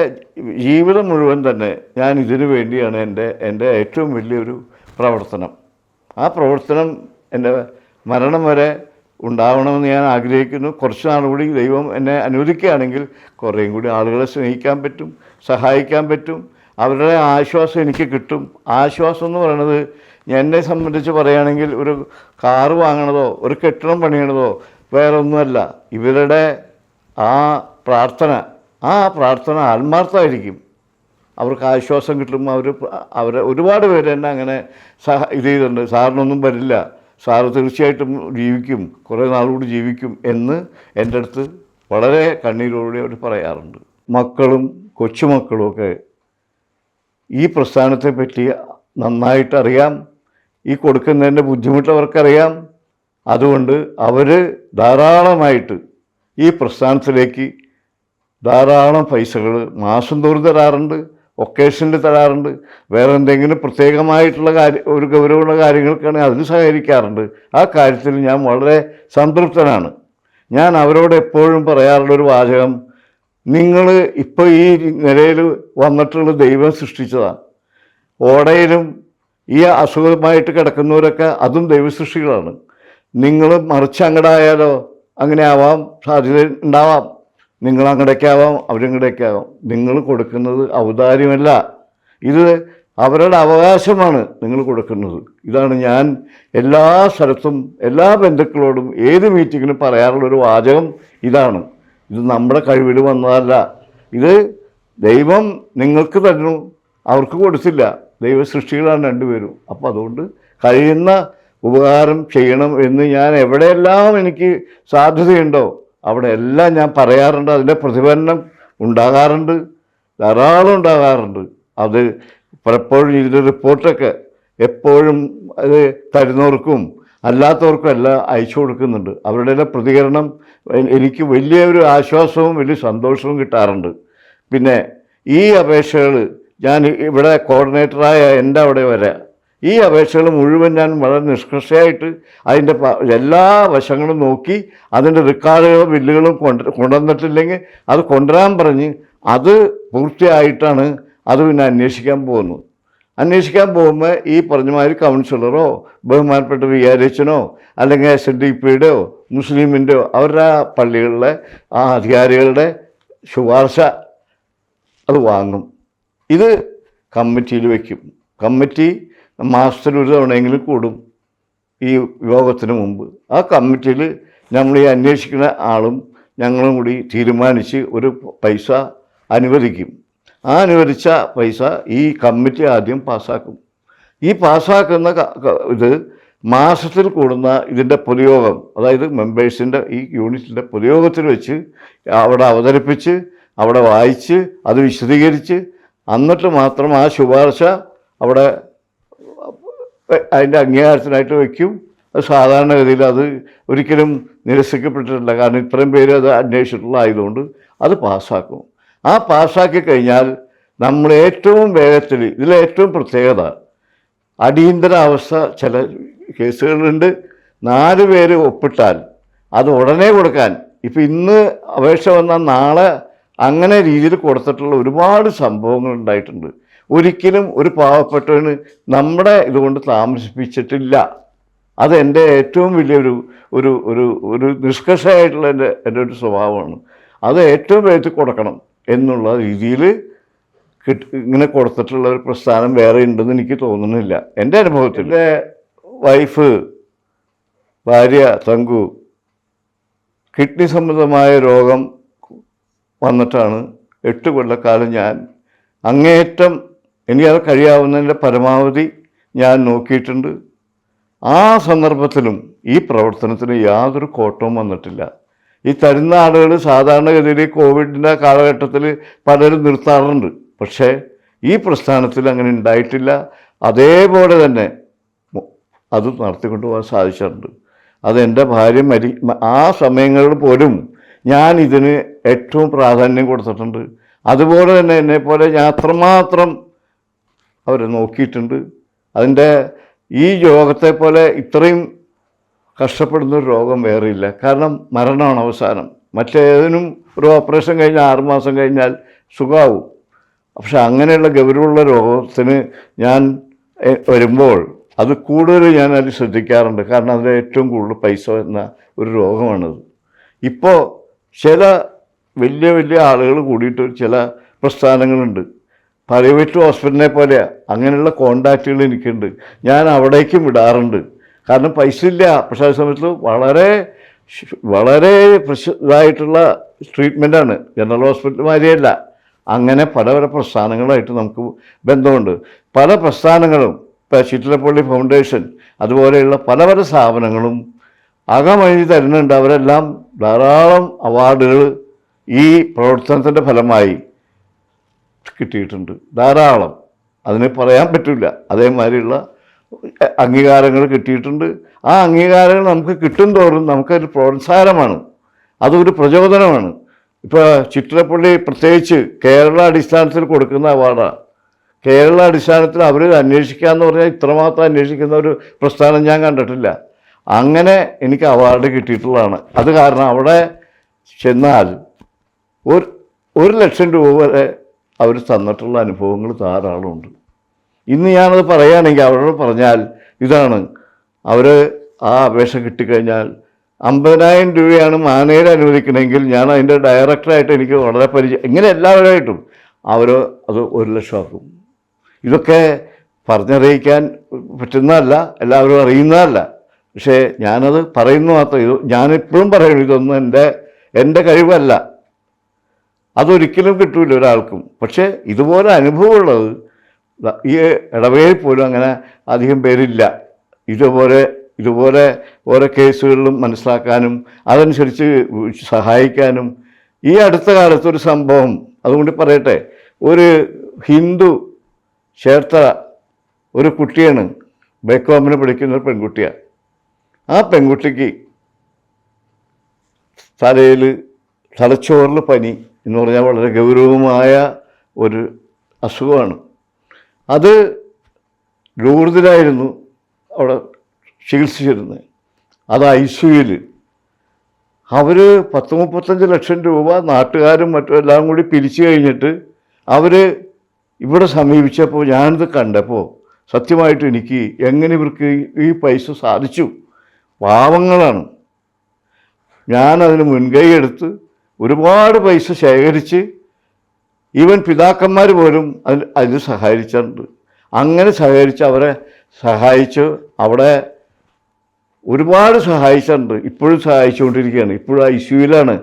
S1: ജീവിതം മുഴുവൻ തന്നെ ഞാൻ ഇതിനു വേണ്ടിയാണ് എൻ്റെ ഏറ്റവും വലിയൊരു പ്രവർത്തനം. ആ പ്രവർത്തനം എൻ്റെ മരണം വരെ ഉണ്ടാവണമെന്ന് ഞാൻ ആഗ്രഹിക്കുന്നു. കുറച്ച് നാളുകൂടി ദൈവം എന്നെ അനുവദിക്കുകയാണെങ്കിൽ കുറേയും കൂടി ആളുകളെ സ്നേഹിക്കാൻ പറ്റും, സഹായിക്കാൻ പറ്റും. അവരുടെ ആശ്വാസം എനിക്ക് കിട്ടും. ആശ്വാസം എന്ന് പറയുന്നത് എന്നെ സംബന്ധിച്ച് പറയുകയാണെങ്കിൽ ഒരു കാറ് വാങ്ങണതോ ഒരു കെട്ടിടം പണിയണതോ വേറൊന്നുമല്ല. ഇവരുടെ ആ പ്രാർത്ഥന ആത്മാർത്ഥമായിരിക്കും. അവർക്ക് ആശ്വാസം കിട്ടും. അവരെ ഒരുപാട് പേര് തന്നെ അങ്ങനെ ഇത് ചെയ്തിട്ടുണ്ട്. സാറിനൊന്നും വരില്ല, സാറ് തീർച്ചയായിട്ടും ജീവിക്കും, കുറേ നാളുകൂടി ജീവിക്കും എന്ന് എൻ്റെ അടുത്ത് വളരെ കണ്ണീരോടെ അവർ പറയാറുണ്ട്. മക്കളും കൊച്ചുമക്കളുമൊക്കെ ഈ പ്രസ്ഥാനത്തെ പറ്റി നന്നായിട്ടറിയാം. ഈ കൊടുക്കുന്നതിൻ്റെ ബുദ്ധിമുട്ട് അവർക്കറിയാം. അതുകൊണ്ട് അവർ ധാരാളമായിട്ട് ഈ പ്രസ്ഥാനത്തിലേക്ക് ധാരാളം പൈസകൾ മാസം തോറും തരാറുണ്ട്, ഒക്കേഷനിൽ തരാറുണ്ട്. വേറെ എന്തെങ്കിലും പ്രത്യേകമായിട്ടുള്ള ഒരു ഗൗരവമുള്ള കാര്യങ്ങൾക്കാണെങ്കിൽ അതിന് സഹകരിക്കാറുണ്ട്. ആ കാര്യത്തിൽ ഞാൻ വളരെ സംതൃപ്തനാണ്. ഞാൻ അവരോട് എപ്പോഴും പറയാറുള്ളൊരു വാചകം, നിങ്ങൾ ഇപ്പോൾ ഈ നിലയിൽ വന്നിട്ടുള്ള ദൈവം സൃഷ്ടിച്ചതാണ്. ഓടയിലും ഈ അസുഖമായിട്ട് കിടക്കുന്നവരൊക്കെ അതും ദൈവസൃഷ്ടികളാണ്. നിങ്ങൾ മറിച്ച് അങ്ങടായാലോ അങ്ങനെ ആവാം, സാധ്യത ഉണ്ടാവാം. നിങ്ങൾ അങ്ങടേക്കാവാം, അവരങ്ങടേക്കാവാം. നിങ്ങൾ കൊടുക്കുന്നത് ഔദാര്യമല്ല, ഇത് അവരുടെ അവകാശമാണ് നിങ്ങൾ കൊടുക്കുന്നത്. ഇതാണ് ഞാൻ എല്ലാ സ്ഥലത്തും എല്ലാ ബന്ധുക്കളോടും ഏത് മീറ്റിങ്ങിനും പറയാറുള്ളൊരു വാചകം ഇതാണ്. ഇത് നമ്മുടെ കഴിവിൽ വന്നതല്ല, ഇത് ദൈവം നിങ്ങൾക്ക് തരുന്നു, അവർക്ക് കൊടുത്തില്ല. ദൈവ സൃഷ്ടികളാണ് 2 പേരും. അപ്പോൾ അതുകൊണ്ട് കഴിയുന്ന ഉപകാരം ചെയ്യണം എന്ന് ഞാൻ എവിടെയെല്ലാം എനിക്ക് സാധ്യതയുണ്ടോ അവിടെ എല്ലാം ഞാൻ പറയാറുണ്ട്. അതിൻ്റെ പ്രതിഫലനം ഉണ്ടാകാറുണ്ട്, ധാരാളം ഉണ്ടാകാറുണ്ട്. അത് പലപ്പോഴും ഇതിൻ്റെ റിപ്പോർട്ടൊക്കെ എപ്പോഴും അത് തരുന്നവർക്കും അല്ലാത്തവർക്കും എല്ലാം അയച്ചു കൊടുക്കുന്നുണ്ട്. അവരുടെ പ്രതികരണം എനിക്ക് വലിയൊരു ആശ്വാസവും വലിയ സന്തോഷവും കിട്ടാറുണ്ട്. പിന്നെ ഈ അപേക്ഷകൾ ഞാൻ ഇവിടെ കോർഡിനേറ്ററായ എൻ്റെ അവിടെ വരെ ഈ അപേക്ഷകൾ മുഴുവൻ ഞാൻ വളരെ നിഷ്കർഷയായിട്ട് അതിൻ്റെ എല്ലാ വശങ്ങളും നോക്കി അതിൻ്റെ റെക്കോർഡുകളും ബില്ലുകളും കൊണ്ടുവന്നിട്ടില്ലെങ്കിൽ അത് കൊണ്ടുവരാൻ പറഞ്ഞ് അത് പൂർത്തിയായിട്ടാണ് അത് പിന്നെ അന്വേഷിക്കാൻ പോകുന്നത്. അന്വേഷിക്കാൻ പോകുമ്പോൾ ഈ പറഞ്ഞമാതിരി കൗൺസിലറോ ബഹുമാനപ്പെട്ട വികാരിച്ചനോ അല്ലെങ്കിൽ SNDPയുടെയോ മുസ്ലിമിൻ്റെയോ അവരുടെ പള്ളികളിലെ ആ അധികാരികളുടെ ശുപാർശ അത് വാങ്ങും. ഇത് കമ്മിറ്റിയിൽ വയ്ക്കും. കമ്മിറ്റി മാസത്തിൽ ഒരു തവണയെങ്കിലും കൂടും ഈ യോഗത്തിന് മുമ്പ്. ആ കമ്മിറ്റിയിൽ നമ്മൾ ഈ അന്വേഷിക്കുന്ന ആളും ഞങ്ങളും കൂടി തീരുമാനിച്ച് ഒരു പൈസ അനുവദിക്കും. ആ അനുവദിച്ച പൈസ ഈ കമ്മിറ്റി ആദ്യം പാസ്സാക്കും. ഈ പാസ്സാക്കുന്ന ഇത് മാസത്തിൽ കൂടുന്ന ഇതിൻ്റെ പൊതുയോഗം, അതായത് മെമ്പേഴ്സിൻ്റെ ഈ യൂണിറ്റിൻ്റെ പൊതുയോഗത്തിൽ വെച്ച് അവിടെ അവതരിപ്പിച്ച് അവിടെ വായിച്ച് അത് വിശദീകരിച്ച് എന്നിട്ട് മാത്രം ആ ശുപാർശ അവിടെ അതിൻ്റെ അംഗീകാരത്തിനായിട്ട് വയ്ക്കും. അത് സാധാരണഗതിയിൽ അത് ഒരിക്കലും നിരസിക്കപ്പെട്ടിട്ടില്ല. കാരണം ഇത്രയും പേര് അത് അന്വേഷിച്ചിട്ടുള്ള ആയതുകൊണ്ട് അത് പാസ്സാക്കും. ആ പാസ്സാക്കി കഴിഞ്ഞാൽ നമ്മൾ ഏറ്റവും വേഗത്തിൽ ഇതിലേറ്റവും പ്രത്യേകത അടിയന്തരാവസ്ഥ ചില കേസുകളുണ്ട്. 4 പേര് ഒപ്പിട്ടാൽ അത് ഉടനെ കൊടുക്കാൻ ഇപ്പം ഇന്ന് അപേക്ഷ വന്നാൽ നാളെ അങ്ങനെ രീതിയിൽ കൊടുത്തിട്ടുള്ള ഒരുപാട് സംഭവങ്ങൾ ഉണ്ടായിട്ടുണ്ട്. ഒരിക്കലും ഒരു പാവപ്പെട്ടവന് നമ്മുടെ ഇതുകൊണ്ട് താമസിപ്പിച്ചിട്ടില്ല. അത് എൻ്റെ ഏറ്റവും വലിയൊരു ഒരു ഒരു ഒരു നിഷ്കർഷയായിട്ടുള്ള എൻ്റെ ഒരു സ്വഭാവമാണ്. അത് ഏറ്റവും വേഗത്തിൽ കൊടുക്കണം എന്നുള്ള രീതിയിൽ ഇങ്ങനെ കൊടുത്തിട്ടുള്ള ഒരു പ്രസ്ഥാനം വേറെ ഉണ്ടെന്ന് എനിക്ക് തോന്നുന്നില്ല എൻ്റെ അനുഭവത്തിൽ. എൻ്റെ വൈഫ് ഭാര്യ തങ്കു കിഡ്നി സംബന്ധമായ രോഗം വന്നിട്ടാണ് 8 കൊല്ലക്കാലം ഞാൻ അങ്ങേയറ്റം എനിക്കത് കഴിയാവുന്നതിൻ്റെ പരമാവധി ഞാൻ നോക്കിയിട്ടുണ്ട്. ആ സന്ദർഭത്തിലും ഈ പ്രവർത്തനത്തിന് യാതൊരു കോട്ടവും വന്നിട്ടില്ല. ഈ തരുന്ന ആളുകൾ സാധാരണഗതിയിൽ കോവിഡിൻ്റെ കാലഘട്ടത്തിൽ പലരും നിർത്താറുണ്ട്. പക്ഷേ ഈ പ്രസ്ഥാനത്തിൽ അങ്ങനെ ഉണ്ടായിട്ടില്ല. അതേപോലെ തന്നെ അത് നടത്തിക്കൊണ്ട് പോകാൻ സാധിച്ചിട്ടുണ്ട്. അത് എൻ്റെ ഭാര്യ ആ സമയങ്ങളിൽ പോലും ഞാൻ ഇതിന് ഏറ്റവും പ്രാധാന്യം കൊടുത്തിട്ടുണ്ട്. അതുപോലെ തന്നെ എന്നെപ്പോലെ ഞാൻ അത്രമാത്രം അവരെ നോക്കിയിട്ടുണ്ട്. അതിൻ്റെ ഈ രോഗത്തെ പോലെ ഇത്രയും കഷ്ടപ്പെടുന്നൊരു രോഗം വേറെയില്ല. കാരണം മരണമാണ് അവസാനം. മറ്റേതിനും ഒരു ഓപ്പറേഷൻ കഴിഞ്ഞാൽ 6 മാസം കഴിഞ്ഞാൽ സുഖമാവും. പക്ഷെ അങ്ങനെയുള്ള ഗൗരവമുള്ള രോഗത്തിന് ഞാൻ വരുമ്പോൾ അത് കൂടുതൽ ഞാൻ അതിൽ ശ്രദ്ധിക്കാറുണ്ട്. കാരണം അതിൽ ഏറ്റവും കൂടുതൽ പൈസ എന്ന ഒരു രോഗമാണത്. ഇപ്പോൾ ചില വലിയ വലിയ ആളുകൾ കൂടിയിട്ട് ചില പ്രസ്ഥാനങ്ങളുണ്ട്. പ്രൈവറ്റ് ഹോസ്പിറ്റലിനെ പോലെയാണ്. അങ്ങനെയുള്ള കോണ്ടാക്റ്റുകൾ എനിക്കുണ്ട്. ഞാൻ അവിടേക്കും വിടാറുണ്ട്. കാരണം പൈസ ഇല്ല. പക്ഷേ അതേ സമയത്ത് വളരെ വളരെ ഇതായിട്ടുള്ള ട്രീറ്റ്മെൻറ്റാണ്. General hospital മാതിരിയല്ല. അങ്ങനെ പല പല പ്രസ്ഥാനങ്ങളായിട്ട് നമുക്ക് ബന്ധമുണ്ട്. പല പ്രസ്ഥാനങ്ങളും ഇപ്പോൾ ചിറ്റിലപ്പള്ളി ഫൗണ്ടേഷൻ അതുപോലെയുള്ള പല പല സ്ഥാപനങ്ങളും അകമഴി തരുന്നുണ്ട്. അവരെല്ലാം ധാരാളം അവാർഡുകൾ ഈ പ്രവർത്തനത്തിൻ്റെ ഫലമായി കിട്ടിയിട്ടുണ്ട്. ധാരാളം, അതിന് പറയാൻ പറ്റില്ല. അതേമാതിരിയുള്ള അംഗീകാരങ്ങൾ കിട്ടിയിട്ടുണ്ട്. ആ അംഗീകാരങ്ങൾ നമുക്ക് കിട്ടും തോറും നമുക്കൊരു പ്രോത്സാഹനമാണ്, അതൊരു പ്രചോദനമാണ്. ഇപ്പോൾ ചിറ്റിലപ്പള്ളി പ്രത്യേകിച്ച് കേരള അടിസ്ഥാനത്തിൽ കൊടുക്കുന്ന അവാർഡാണ്. കേരള അടിസ്ഥാനത്തിൽ അവർ അന്വേഷിക്കുക എന്ന് പറഞ്ഞാൽ ഇത്രമാത്രം അന്വേഷിക്കുന്ന ഒരു പ്രസ്ഥാനം ഞാൻ കണ്ടിട്ടില്ല. അങ്ങനെ എനിക്ക് അവാർഡ് കിട്ടിയിട്ടുള്ളതാണ്. അത് കാരണം അവിടെ ചെന്നാൽ 1,00,000 രൂപ വരെ അവർ തന്നിട്ടുള്ള അനുഭവങ്ങൾ ധാരാളമുണ്ട്. ഇന്ന് ഞാനത് പറയുകയാണെങ്കിൽ അവരോട് പറഞ്ഞാൽ ഇതാണ്, അവർ ആ അപേക്ഷ കിട്ടിക്കഴിഞ്ഞാൽ 50,000 രൂപയാണ് മാനേജർ അനുവദിക്കണമെങ്കിൽ ഞാൻ അതിൻ്റെ ഡയറക്ടറായിട്ട് എനിക്ക് വളരെ പരിചയം, ഇങ്ങനെ എല്ലാവരുമായിട്ടും അവർ അത് 1,00,000 ആക്കും. ഇതൊക്കെ പറഞ്ഞറിയിക്കാൻ പറ്റുന്നതല്ല, എല്ലാവരും അറിയുന്നതല്ല. പക്ഷേ ഞാനത് പറയുന്നു മാത്രം. ഞാനിപ്പോഴും പറയുന്നു, ഇതൊന്നും എൻ്റെ കഴിവല്ല, അതൊരിക്കലും കിട്ടൂല ഒരാൾക്കും. പക്ഷേ ഇതുപോലെ അനുഭവമുള്ളത് ഈ ഇടവകയിൽ പോലും അങ്ങനെ അധികം പേരില്ല. ഇതുപോലെ ഓരോ കേസുകളിലും മനസ്സിലാക്കാനും അതനുസരിച്ച് സഹായിക്കാനും. ഈ അടുത്ത കാലത്തൊരു സംഭവം അതുകൊണ്ട് പറയട്ടെ. ഒരു ഹിന്ദു ചേർത്തല ഒരു കുട്ടിയാണ്, ബേക്കോമിന് പഠിക്കുന്ന ഒരു പെൺകുട്ടിയാണ്. ആ പെൺകുട്ടിക്ക് തലച്ചോറിൽ പനി എന്ന് പറഞ്ഞാൽ വളരെ ഗൗരവമായ ഒരു അസുഖമാണ്. അത് ലൂർദിലായിരുന്നു അവിടെ ചികിത്സിച്ചിരുന്നത്. അത് ICUയിൽ. അവർ 30-35 ലക്ഷം രൂപ നാട്ടുകാരും മറ്റും എല്ലാം കൂടി പിരിച്ചു കഴിഞ്ഞിട്ട് അവർ ഇവിടെ സമീപിച്ചപ്പോൾ ഞാനിത് കണ്ടപ്പോൾ സത്യമായിട്ട് എനിക്ക് എങ്ങനെ ഇവർക്ക് ഈ പൈസ സാധിച്ചു? പാവങ്ങളാണ്. ഞാനതിന് മുൻകൈ എടുത്ത് ഒരുപാട് പൈസ ശേഖരിച്ച് ഈവൻ പിതാക്കന്മാർ പോലും അതിൽ സഹായിച്ചിട്ടുണ്ട്. അങ്ങനെ സഹകരിച്ച് അവരെ സഹായിച്ച് അവിടെ ഒരുപാട് സഹായിച്ചിട്ടുണ്ട്. ഇപ്പോഴും സഹായിച്ചുകൊണ്ടിരിക്കുകയാണ്. ഇപ്പോഴും ICUയിലാണ്.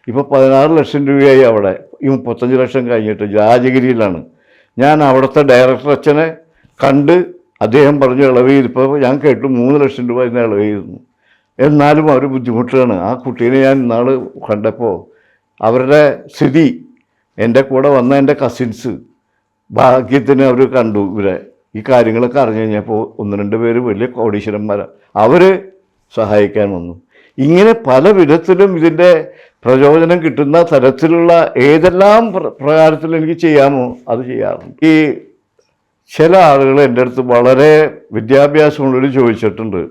S1: ഇപ്പോൾ 16 ലക്ഷം രൂപയായി അവിടെ. ഈ 35 ലക്ഷം കഴിഞ്ഞിട്ട് രാജഗിരിയിലാണ്. ഞാൻ അവിടുത്തെ ഡയറക്ടർ അച്ഛനെ കണ്ട് അദ്ദേഹം പറഞ്ഞു ഇളവ് ചെയ്തിപ്പോൾ ഞാൻ കേട്ടു 3 ലക്ഷം രൂപ ഇന്ന് ഇളവ് ചെയ്തിരുന്നു. എന്നാലും അവർ ബുദ്ധിമുട്ടാണ്. ആ കുട്ടീനെ ഞാൻ ഇന്നാൾ കണ്ടപ്പോൾ അവരുടെ സ്ഥിതി, എൻ്റെ കൂടെ വന്ന എൻ്റെ കസിൻസ് ഭാഗ്യത്തിന് അവർ കണ്ടു ഇവരെ ഈ കാര്യങ്ങളൊക്കെ അറിഞ്ഞു കഴിഞ്ഞപ്പോൾ 1-2 പേര് വലിയ കോടീശ്വരന്മാരാണ്. അവർ സഹായിക്കാൻ വന്നു. ഇങ്ങനെ പല വിധത്തിലും ഇതിൻ്റെ പ്രചോദനം കിട്ടുന്ന തരത്തിലുള്ള ഏതെല്ലാം പ്രകാരത്തിൽ എനിക്ക് ചെയ്യാമോ അത് ചെയ്യാറുണ്ട്. ഈ ചില ആളുകൾ എൻ്റെ അടുത്ത് വളരെ വിദ്യാഭ്യാസമുള്ളവർ ചോദിച്ചിട്ടുണ്ട്,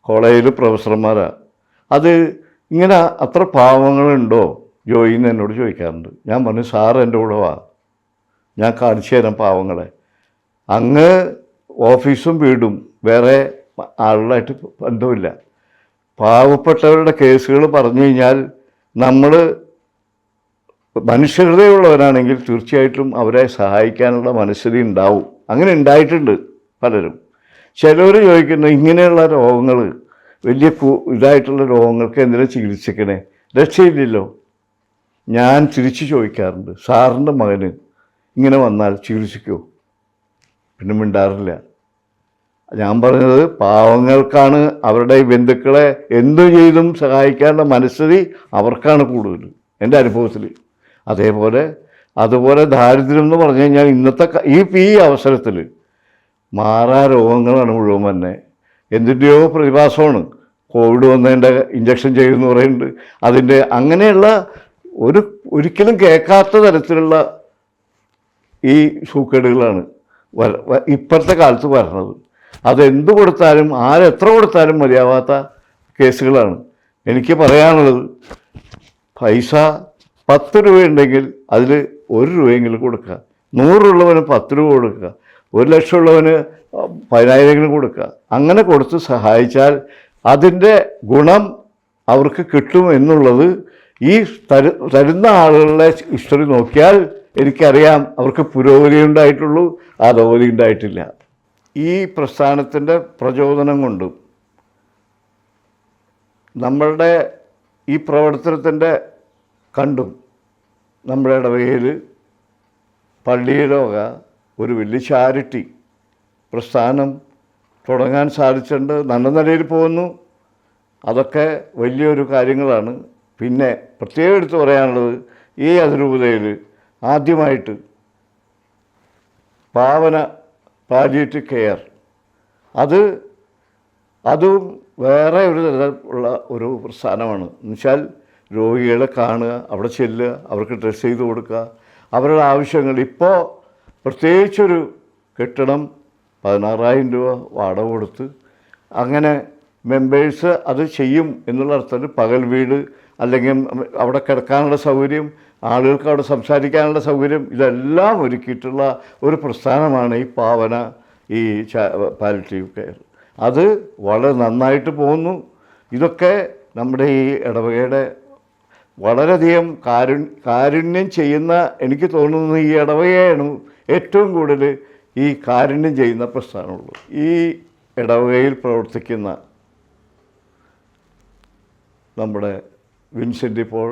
S1: കോളേജിൽ പ്രൊഫസർമാരാണ്, അത് ഇങ്ങനെ അത്ര പാവങ്ങളുണ്ടോ ജോയി എന്ന് എന്നോട് ചോദിക്കാറുണ്ട്. ഞാൻ പറഞ്ഞു സാറ് എൻ്റെ കൂടെ വാ, ഞാൻ കാണിച്ചു തരാം പാവങ്ങളെ. അങ്ങ് ഓഫീസും വീടും വേറെ ആളുകളായിട്ട് ബന്ധമില്ല. പാവപ്പെട്ടവരുടെ കേസുകൾ പറഞ്ഞു കഴിഞ്ഞാൽ നമ്മൾ മനുഷ്യഹൃദയമുള്ളവരാണെങ്കിൽ തീർച്ചയായിട്ടും അവരെ സഹായിക്കാനുള്ള മനസ്ഥിതി ഉണ്ടാവും. അങ്ങനെ ഉണ്ടായിട്ടുണ്ട് പലരും. ചിലർ ചോദിക്കുന്നു ഇങ്ങനെയുള്ള രോഗങ്ങൾ, വലിയ ഇതായിട്ടുള്ള രോഗങ്ങൾക്ക് എന്തിനാ ചികിത്സിക്കണേ, രക്ഷയില്ലല്ലോ. ഞാൻ തിരിച്ചു ചോദിക്കാറുണ്ട്, സാറിൻ്റെ മകന് ഇങ്ങനെ വന്നാൽ ചികിത്സിക്കുമോ? പിന്നെ മിണ്ടാറില്ല. ഞാൻ പറഞ്ഞത് പാവങ്ങൾക്കാണ് അവരുടെ ബന്ധുക്കളെ എന്തു ചെയ്തും സഹായിക്കാനുള്ള മനസ്ഥിതി അവർക്കാണ് കൂടുതൽ എൻ്റെ അനുഭവത്തിൽ. അതുപോലെ ദാരിദ്ര്യം എന്ന് പറഞ്ഞു കഴിഞ്ഞാൽ ഇന്നത്തെ ഈ അവസരത്തിൽ മാറാ രോഗങ്ങളാണ് മുഴുവൻ തന്നെ. എന്തിൻ്റെയോ പ്രതിഭാസമാണ്. കോവിഡ് വന്നതിൻ്റെ ഇഞ്ചക്ഷൻ ചെയ്യുമെന്ന് പറയുന്നുണ്ട്. അതിൻ്റെ അങ്ങനെയുള്ള ഒരിക്കലും കേൾക്കാത്ത തരത്തിലുള്ള ഈ സൂക്കേടുകളാണ് ഇപ്പോഴത്തെ കാലത്ത് വരുന്നത്. അതെന്ത് കൊടുത്താലും ആരെത്ര കൊടുത്താലും മതിയാവാത്ത കേസുകളാണ്. എനിക്ക് പറയാനുള്ളത്, പൈസ 10 രൂപയുണ്ടെങ്കിൽ അതിൽ 1 രൂപയെങ്കിലും കൊടുക്കുക. 100 ഉള്ളവന് 10 രൂപ കൊടുക്കുക. 1 ലക്ഷം ഉള്ളവന് 10,000 കൊടുക്കുക. അങ്ങനെ കൊടുത്ത് സഹായിച്ചാൽ അതിൻ്റെ ഗുണം അവർക്ക് കിട്ടും എന്നുള്ളത് ഈ തരുന്ന ആളുകളുടെ ഹിസ്റ്ററി നോക്കിയാൽ എനിക്കറിയാം. അവർക്ക് പുരോഗതി ഉണ്ടായിട്ടുള്ളൂ, അധോഗതി ഉണ്ടായിട്ടില്ല. ഈ പ്രസ്ഥാനത്തിൻ്റെ പ്രചോദനം കൊണ്ടും നമ്മളുടെ ഈ പ്രവർത്തനത്തിൻ്റെ കണ്ടും നമ്മുടെ ഇടവകയിൽ പള്ളിയിലൊക്കെ ഒരു വലിയ ചാരിറ്റി പ്രസ്ഥാനം തുടങ്ങാൻ സാധിച്ചിട്ടുണ്ട്. നല്ല നിലയിൽ പോകുന്നു. അതൊക്കെ വലിയൊരു കാര്യങ്ങളാണ്. പിന്നെ പ്രത്യേകം എടുത്ത് പറയാനുള്ളത്, ഈ അതിരൂപതയിൽ ആദ്യമായിട്ട് പാവന പാലിയേറ്റീവ് കെയർ, അതും വേറെ ഒരു തരത്തിലുള്ള ഒരു പ്രസ്ഥാനമാണ്. എന്നുവെച്ചാൽ രോഗികളെ കാണുക, അവിടെ ചെല്ലുക, അവർക്ക് ഡ്രസ്സ് ചെയ്ത് കൊടുക്കുക, അവരുടെ ആവശ്യങ്ങൾ. ഇപ്പോൾ പ്രത്യേകിച്ചൊരു കെട്ടിടം 16,000 രൂപ വാടക കൊടുത്ത് അങ്ങനെ മെമ്പേഴ്സ് അത് ചെയ്യും എന്നുള്ള അർത്ഥത്തിൽ പകൽ വീട്, അല്ലെങ്കിൽ അവിടെ കിടക്കാനുള്ള സൗകര്യം, ആളുകൾക്ക് അവിടെ സംസാരിക്കാനുള്ള സൗകര്യം, ഇതെല്ലാം ഒരുക്കിയിട്ടുള്ള ഒരു പ്രസ്ഥാനമാണ് ഈ പാവന ഈ പാലിയേറ്റീവ് കെയർ. അത് വളരെ നന്നായിട്ട് പോകുന്നു. ഇതൊക്കെ നമ്മുടെ ഈ ഇടവകയുടെ വളരെയധികം കാരുണ്യം ചെയ്യുന്ന, എനിക്ക് തോന്നുന്നത് ഈ ഇടവകയാണ് ഏറ്റവും കൂടുതൽ ഈ കാരുണ്യം ചെയ്യുന്ന പ്രസ്ഥാനമുള്ളൂ. ഈ ഇടവകയിൽ പ്രവർത്തിക്കുന്ന നമ്മുടെ വിൻസെൻ്റ് പോൾ,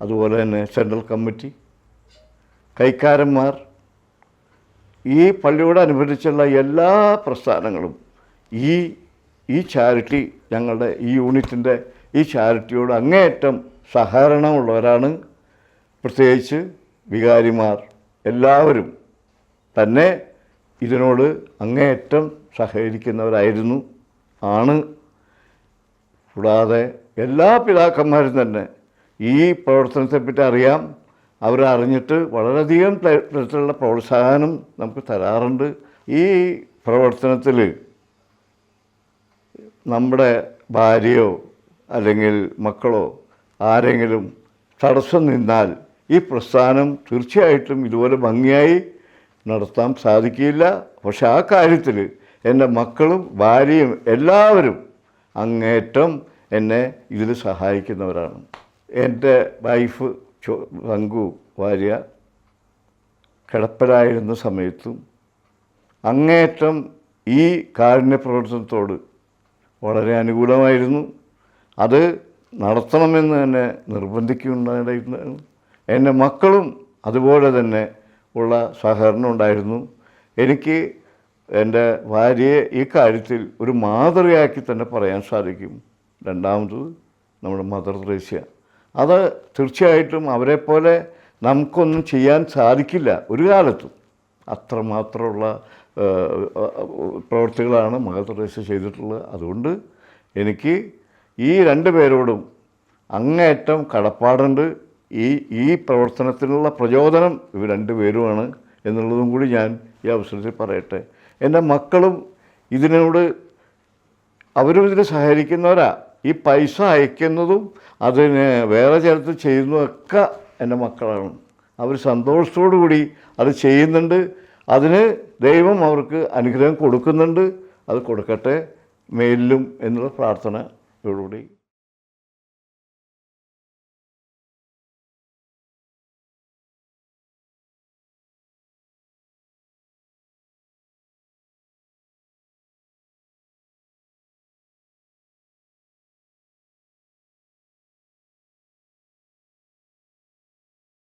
S1: അതുപോലെ തന്നെ സെൻട്രൽ കമ്മിറ്റി, കൈക്കാരന്മാർ, ഈ പള്ളിയോടനുബന്ധിച്ചുള്ള എല്ലാ പ്രസ്ഥാനങ്ങളും ഈ ചാരിറ്റി, ഞങ്ങളുടെ ഈ യൂണിറ്റിൻ്റെ ഈ ചാരിറ്റിയോട് അങ്ങേയറ്റം സഹകരണമുള്ളവരാണ്. പ്രത്യേകിച്ച് വികാരിമാർ എല്ലാവരും തന്നെ ഇതിനോട് അങ്ങേയറ്റം സഹകരിക്കുന്നവരായിരുന്നു ആണ്. കൂടാതെ എല്ലാ പിതാക്കന്മാരും തന്നെ ഈ പ്രവർത്തനത്തെപ്പറ്റി അറിയാം. അവരറിഞ്ഞിട്ട് വളരെയധികം തരത്തിലുള്ള പ്രോത്സാഹനം നമുക്ക് തരാറുണ്ട്. ഈ പ്രവർത്തനത്തിൽ നമ്മുടെ ഭാര്യയോ അല്ലെങ്കിൽ മക്കളോ ആരെങ്കിലും തടസ്സം നിന്നാൽ ഈ പ്രസ്ഥാനം തീർച്ചയായിട്ടും ഇതുപോലെ ഭംഗിയായി നടത്താൻ സാധിക്കില്ല. പക്ഷെ ആ കാര്യത്തിൽ എൻ്റെ മക്കളും ഭാര്യയും എല്ലാവരും അങ്ങേറ്റം എന്നെ ഇതിൽ സഹായിക്കുന്നവരാണ്. എൻ്റെ വൈഫ് പങ്കു ഭാര്യ കിടപ്പിലായിരുന്ന സമയത്തും അങ്ങേറ്റം ഈ കാരുണ്യ പ്രവർത്തനത്തോട് വളരെ അനുകൂലമായിരുന്നു. അത് നടത്തണമെന്ന് തന്നെ നിർബന്ധിക്കുന്നുണ്ടായിരുന്നു. എൻ്റെ മക്കളും അതുപോലെ തന്നെ ഉള്ള സഹകരണം ഉണ്ടായിരുന്നു. എനിക്ക് എൻ്റെ ഭാര്യയെ ഈ കാര്യത്തിൽ ഒരു മാതൃകയാക്കി തന്നെ പറയാൻ സാധിക്കും. രണ്ടാമത് നമ്മുടെ മദർ തെരേസ. അത് തീർച്ചയായിട്ടും അവരെപ്പോലെ നമുക്കൊന്നും ചെയ്യാൻ സാധിക്കില്ല ഒരു കാലത്തും. അത്രമാത്രമുള്ള പ്രവൃത്തികളാണ് മദർ തെരേസ ചെയ്തിട്ടുള്ളത്. അതുകൊണ്ട് എനിക്ക് ഈ രണ്ട് പേരോടും അങ്ങേയറ്റം കടപ്പാടുണ്ട്. ഈ പ്രവർത്തനത്തിനുള്ള പ്രചോദനം ഇവർ രണ്ടുപേരുമാണ് എന്നുള്ളതും കൂടി ഞാൻ ഈ അവസരത്തിൽ പറയട്ടെ. എൻ്റെ മക്കളും ഇതിനോട് അവരും ഇതിന് സഹകരിക്കുന്നവരാ. ഈ പൈസ അയക്കുന്നതും അതിന് വേറെ ചേർത്ത് ചെയ്യുന്നതൊക്കെ എൻ്റെ മക്കളാണ്. അവർ സന്തോഷത്തോടു കൂടി അത് ചെയ്യുന്നുണ്ട്. അതിന് ദൈവം അവർക്ക് അനുഗ്രഹം കൊടുക്കുന്നുണ്ട്. അത് കൊടുക്കട്ടെ മേലിലും എന്നുള്ള പ്രാർത്ഥനയോടുകൂടി